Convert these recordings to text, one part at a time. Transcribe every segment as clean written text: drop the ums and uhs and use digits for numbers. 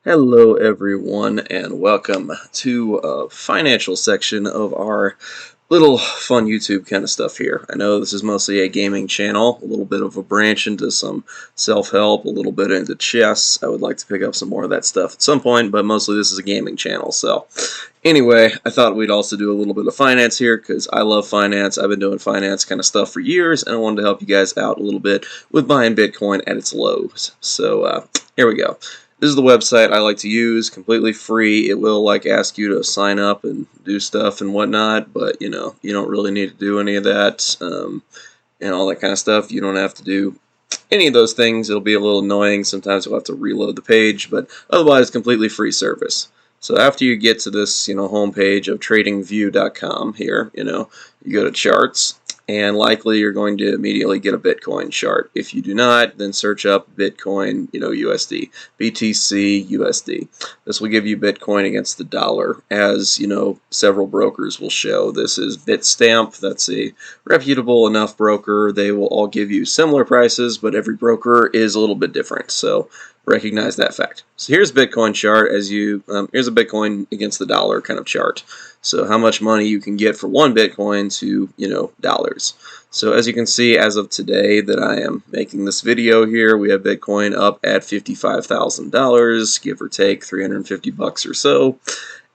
Hello everyone and welcome to a financial section of our little fun YouTube kind of stuff here. I know this is mostly a gaming channel, a little bit of a branch into some self-help, a little bit into chess. I would like to pick up some more of that stuff at some point, but mostly this is a gaming channel. So anyway, I thought we'd also do a little bit of finance here because I love finance. I've been doing finance kind of stuff for years, and I wanted to help you guys out a little bit with buying Bitcoin at its lows. So here we go. This is the website I like to use, completely free. It will ask you to sign up and do stuff and whatnot, but you don't really need to do any of that and all that kind of stuff. You don't have to do any of those things. It'll be a little annoying. Sometimes you'll have to reload the page, but otherwise completely free service. So after you get to this, homepage of tradingview.com here, you go to charts, and likely you're going to immediately get a Bitcoin chart. If you do not, then search up Bitcoin, USD, BTC USD. This will give you Bitcoin against the dollar, as several brokers will show. This is Bitstamp. That's a reputable enough broker. They will all give you similar prices, but every broker is a little bit different. So recognize that fact. So here's Bitcoin chart here's a Bitcoin against the dollar kind of chart. So how much money you can get for one Bitcoin to, dollars. So as you can see, as of today that I am making this video here, we have Bitcoin up at $55,000, give or take 350 bucks or so.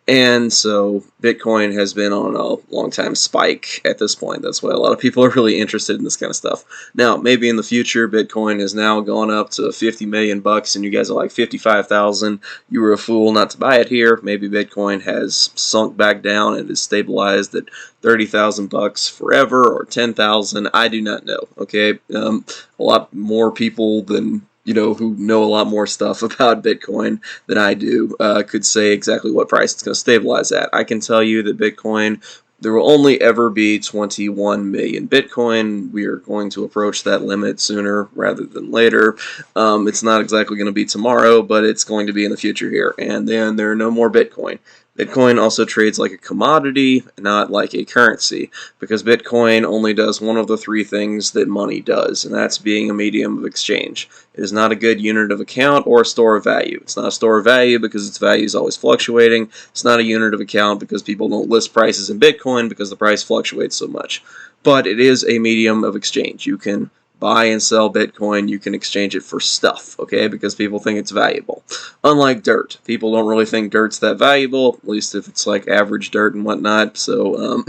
And so Bitcoin has been on a long time spike at this point. That's why a lot of people are really interested in this kind of stuff. Now, maybe in the future, Bitcoin has now gone up to 50 million bucks and you guys are like 55,000. You were a fool not to buy it here. Maybe Bitcoin has sunk back down and is stabilized at 30,000 bucks forever or 10,000. I do not know. Okay. A lot more people than who know a lot more stuff about Bitcoin than I do, could say exactly what price it's going to stabilize at. I can tell you that Bitcoin, there will only ever be 21 million Bitcoin. We are going to approach that limit sooner rather than later. It's not exactly going to be tomorrow, but it's going to be in the future here. And then there are no more Bitcoin. Bitcoin also trades like a commodity, not like a currency, because Bitcoin only does one of the three things that money does, and that's being a medium of exchange. It is not a good unit of account or a store of value. It's not a store of value because its value is always fluctuating. It's not a unit of account because people don't list prices in Bitcoin because the price fluctuates so much. But it is a medium of exchange. You can buy and sell Bitcoin, you can exchange it for stuff, okay, because people think it's valuable. Unlike dirt. People don't really think dirt's that valuable, at least if it's like average dirt and whatnot, so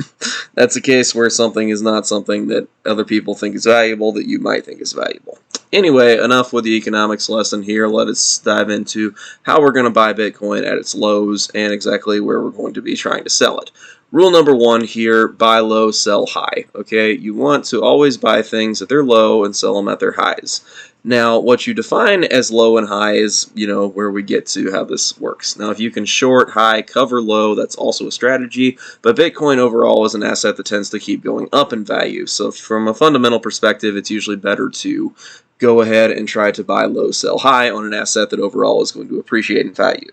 that's a case where something is not something that other people think is valuable that you might think is valuable. Anyway, enough with the economics lesson here. Let us dive into how we're going to buy Bitcoin at its lows and exactly where we're going to be trying to sell it. Rule number one here, buy low, sell high. Okay, you want to always buy things at their low and sell them at their highs. Now, what you define as low and high is, where we get to how this works. Now, if you can short, high, cover low, that's also a strategy, but Bitcoin overall is an asset that tends to keep going up in value. So from a fundamental perspective, it's usually better to go ahead and try to buy low, sell high on an asset that overall is going to appreciate in value.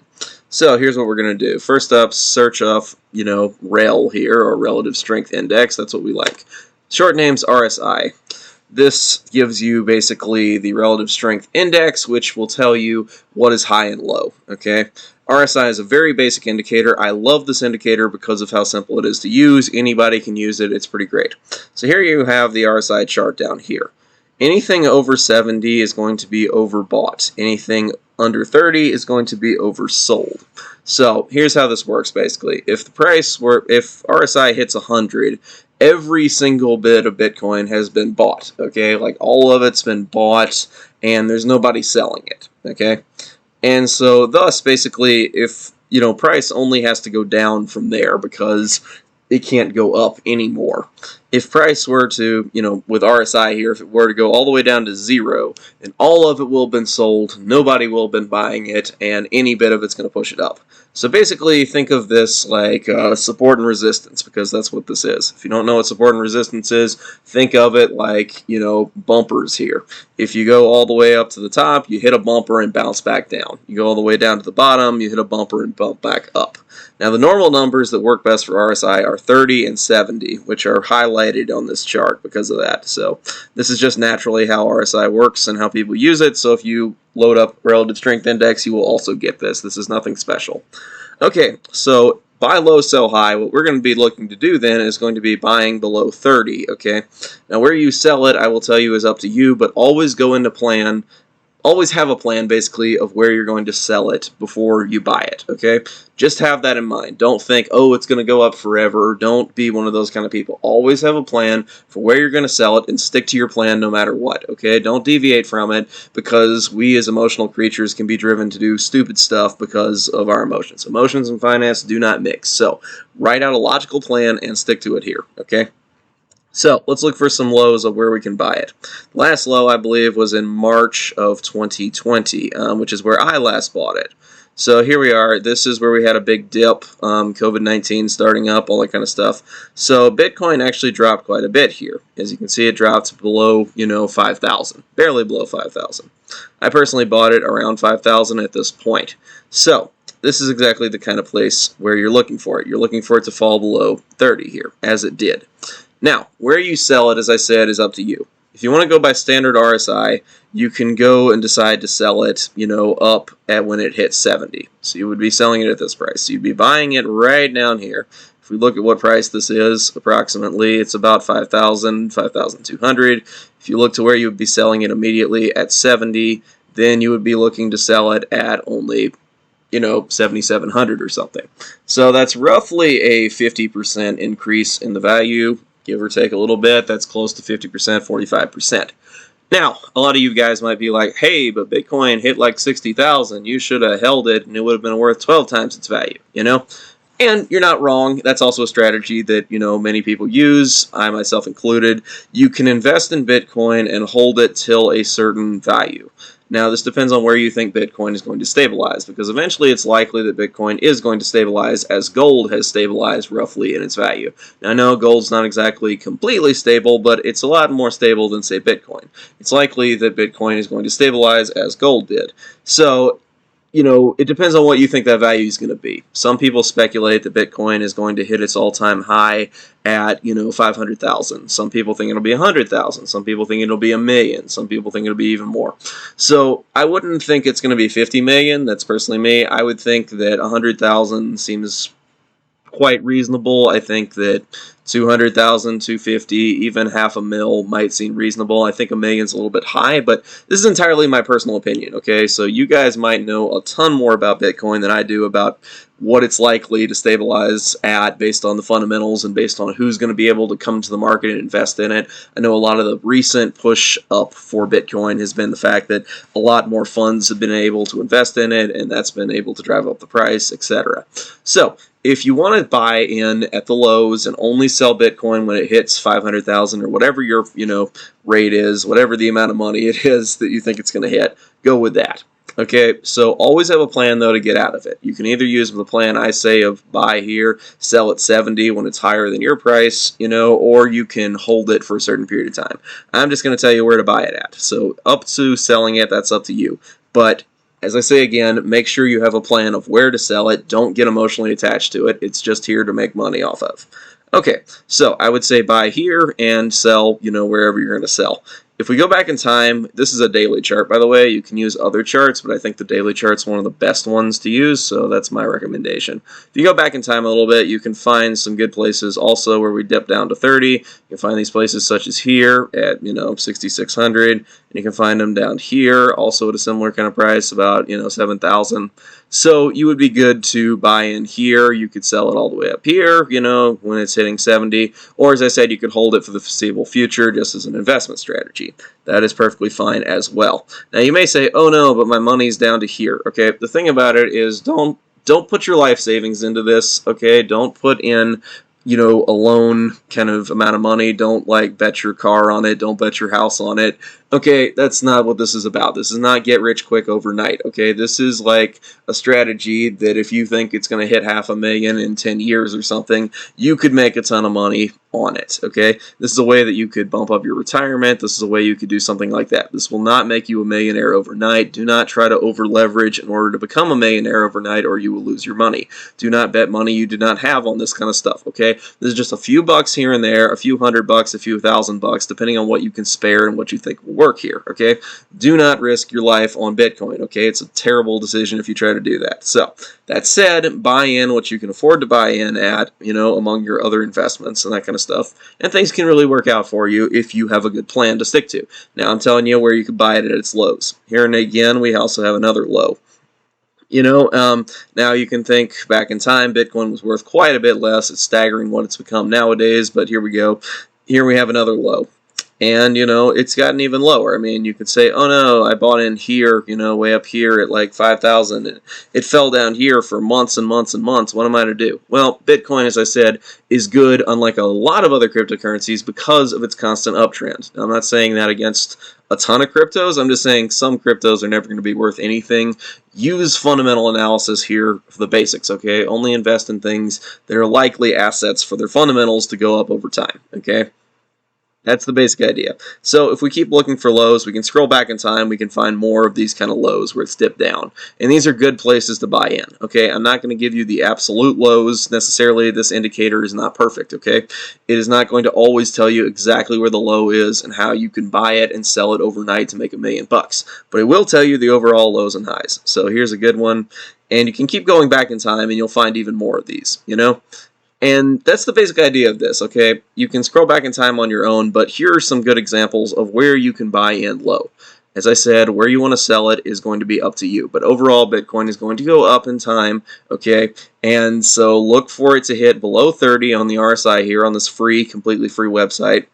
So here's what we're going to do. First up, search off, REL here, or Relative Strength Index. That's what we like. Short name's RSI. This gives you basically the Relative Strength Index, which will tell you what is high and low, okay? RSI is a very basic indicator. I love this indicator because of how simple it is to use. Anybody can use it. It's pretty great. So here you have the RSI chart down here. Anything over 70 is going to be overbought. Anything under 30 is going to be oversold. So here's how this works basically. If RSI hits 100, every single bit of Bitcoin has been bought, okay? Like all of it's been bought and there's nobody selling it, okay? And so thus basically if, price only has to go down from there because it can't go up anymore. If price were to, with RSI here, if it were to go all the way down to 0, then all of it will have been sold, nobody will have been buying it, and any bit of it's going to push it up. So basically, think of this like support and resistance, because that's what this is. If you don't know what support and resistance is, think of it like, bumpers here. If you go all the way up to the top, you hit a bumper and bounce back down. You go all the way down to the bottom, you hit a bumper and bump back up. Now, the normal numbers that work best for RSI are 30 and 70, which are highlighted highlighted on this chart because of that. So this is just naturally how RSI works and how people use it. So if you load up relative strength index, you will also get this. This is nothing special. Okay, so buy low, sell high. What we're going to be looking to do then is going to be buying below 30, okay? Now where you sell it, I will tell you, is up to you, but always go into plan. Always have a plan, basically, of where you're going to sell it before you buy it, okay? Just have that in mind. Don't think, oh, it's going to go up forever. Don't be one of those kind of people. Always have a plan for where you're going to sell it and stick to your plan no matter what, okay? Don't deviate from it, because we as emotional creatures can be driven to do stupid stuff because of our emotions. Emotions and finance do not mix. So write out a logical plan and stick to it here, okay? So let's look for some lows of where we can buy it. Last low, I believe, was in March of 2020, which is where I last bought it. So here we are. This is where we had a big dip, COVID-19 starting up, all that kind of stuff. So Bitcoin actually dropped quite a bit here. As you can see, it dropped below, 5,000, barely below 5,000. I personally bought it around 5,000 at this point. So this is exactly the kind of place where you're looking for it. You're looking for it to fall below 30 here, as it did. Now, where you sell it, as I said, is up to you. If you want to go by standard RSI, you can go and decide to sell it, up at when it hits 70. So you would be selling it at this price. So you'd be buying it right down here. If we look at what price this is, approximately, it's about 5,000, 5,200. If you look to where you would be selling it immediately at 70, then you would be looking to sell it at only 7,700 or something. So that's roughly a 50% increase in the value. Give or take a little bit, that's close to 50%, 45%. Now, a lot of you guys might be like, hey, but Bitcoin hit like 60,000. You should have held it, and it would have been worth 12 times its value, And you're not wrong. That's also a strategy that, many people use, I myself included. You can invest in Bitcoin and hold it till a certain value. Now, this depends on where you think Bitcoin is going to stabilize, because eventually it's likely that Bitcoin is going to stabilize as gold has stabilized roughly in its value. Now, I know gold's not exactly completely stable, but it's a lot more stable than, say, Bitcoin. It's likely that Bitcoin is going to stabilize as gold did. So, it depends on what you think that value is going to be. Some people speculate that Bitcoin is going to hit its all-time high at, 500,000. Some people think it'll be 100,000. Some people think it'll be 1 million. Some people think it'll be even more. So I wouldn't think it's going to be 50 million. That's personally me. I would think that 100,000 seems quite reasonable. I think that 200,000, 250, even half a mil might seem reasonable. I think 1 million's a little bit high, but this is entirely my personal opinion, okay? So you guys might know a ton more about Bitcoin than I do about what it's likely to stabilize at based on the fundamentals and based on who's going to be able to come to the market and invest in it. I know a lot of the recent push up for Bitcoin has been the fact that a lot more funds have been able to invest in it, and that's been able to drive up the price, etc. So if you want to buy in at the lows and only sell Bitcoin when it hits 500,000 or whatever your rate is, whatever the amount of money it is that you think it's going to hit, go with that. Okay, so always have a plan, though, to get out of it. You can either use the plan I say of buy here, sell at 70 when it's higher than your price, or you can hold it for a certain period of time. I'm just going to tell you where to buy it at. So up to selling it, that's up to you. But as I say again, make sure you have a plan of where to sell it. Don't get emotionally attached to it. It's just here to make money off of. Okay, so I would say buy here and sell, wherever you're going to sell. If we go back in time, this is a daily chart, by the way. You can use other charts, but I think the daily chart's one of the best ones to use, so that's my recommendation. If you go back in time a little bit, you can find some good places also where we dip down to 30. You can find these places such as here at, 6,600, and you can find them down here also at a similar kind of price, about, 7,000. So you would be good to buy in here. You could sell it all the way up here, when it's hitting 70. Or as I said, you could hold it for the foreseeable future just as an investment strategy. That is perfectly fine as well. Now you may say, oh no, but my money's down to here. Okay, the thing about it is don't put your life savings into this. Okay, don't put in a loan kind of amount of money. Don't bet your car on it. Don't bet your house on it. Okay, that's not what this is about. This is not get rich quick overnight, okay? This is like a strategy that if you think it's going to hit $500,000 in 10 years or something, you could make a ton of money on it, okay? This is a way that you could bump up your retirement. This is a way you could do something like that. This will not make you a millionaire overnight. Do not try to over leverage in order to become a millionaire overnight, or you will lose your money. Do not bet money you do not have on this kind of stuff, okay? This is just a few bucks here and there, a few $100, a few $1,000, depending on what you can spare and what you think will work here, okay? Do not risk your life on Bitcoin, okay? It's a terrible decision if you try to do that. So, that said, buy in what you can afford to buy in at, among your other investments and that kind of stuff, and things can really work out for you if you have a good plan to stick to. Now, I'm telling you where you can buy it at its lows. Here and again, we also have another low. Now you can think back in time, Bitcoin was worth quite a bit less. It's staggering what it's become nowadays, but here we go. Here we have another low. And, it's gotten even lower. I mean, you could say, oh no, I bought in here, way up here at like 5,000. And it fell down here for months and months and months. What am I to do? Well, Bitcoin, as I said, is good, unlike a lot of other cryptocurrencies, because of its constant uptrend. Now, I'm not saying that against a ton of cryptos. I'm just saying some cryptos are never going to be worth anything. Use fundamental analysis here for the basics, okay? Only invest in things that are likely assets for their fundamentals to go up over time, okay? That's the basic idea. So if we keep looking for lows, we can scroll back in time, we can find more of these kind of lows where it's dipped down. And these are good places to buy in, okay? I'm not going to give you the absolute lows necessarily. This indicator is not perfect, okay? It is not going to always tell you exactly where the low is and how you can buy it and sell it overnight to make $1 million. But it will tell you the overall lows and highs. So here's a good one. And you can keep going back in time and you'll find even more of these, And that's the basic idea of this, okay? You can scroll back in time on your own, but here are some good examples of where you can buy in low. As I said, where you want to sell it is going to be up to you. But overall, Bitcoin is going to go up in time, okay? And so look for it to hit below 30 on the RSI here on this completely free website.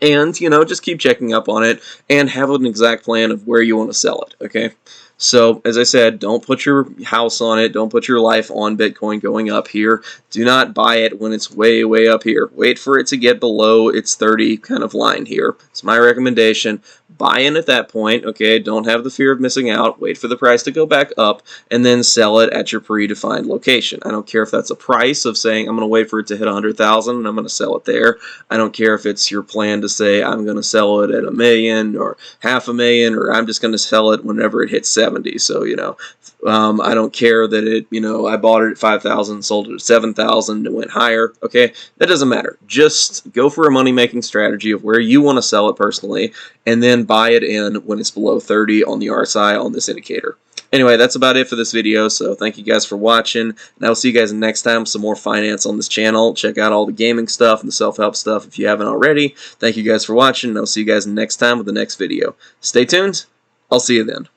And, just keep checking up on it and have an exact plan of where you want to sell it, okay? So, as I said, don't put your house on it. Don't put your life on Bitcoin going up here. Do not buy it when it's way, way up here. Wait for it to get below its 30 kind of line here. It's my recommendation. Buy in at that point, okay? Don't have the fear of missing out. Wait for the price to go back up, and then sell it at your predefined location. I don't care if that's a price of saying, I'm going to wait for it to hit 100,000, and I'm going to sell it there. I don't care if it's your plan to say, I'm going to sell it at $1 million, or $500,000, or I'm just going to sell it whenever it hits 70. So, I don't care that it, I bought it at 5,000, sold it at 7,000, it went higher, okay? That doesn't matter. Just go for a money-making strategy of where you want to sell it personally, and then buy it in when it's below 30 on the RSI on this indicator. Anyway, that's about it for this video, so thank you guys for watching, and I'll see you guys next time with some more finance on this channel. Check out all the gaming stuff and the self-help stuff if you haven't already. Thank you guys for watching, and I'll see you guys next time with the next video. Stay tuned. I'll see you then.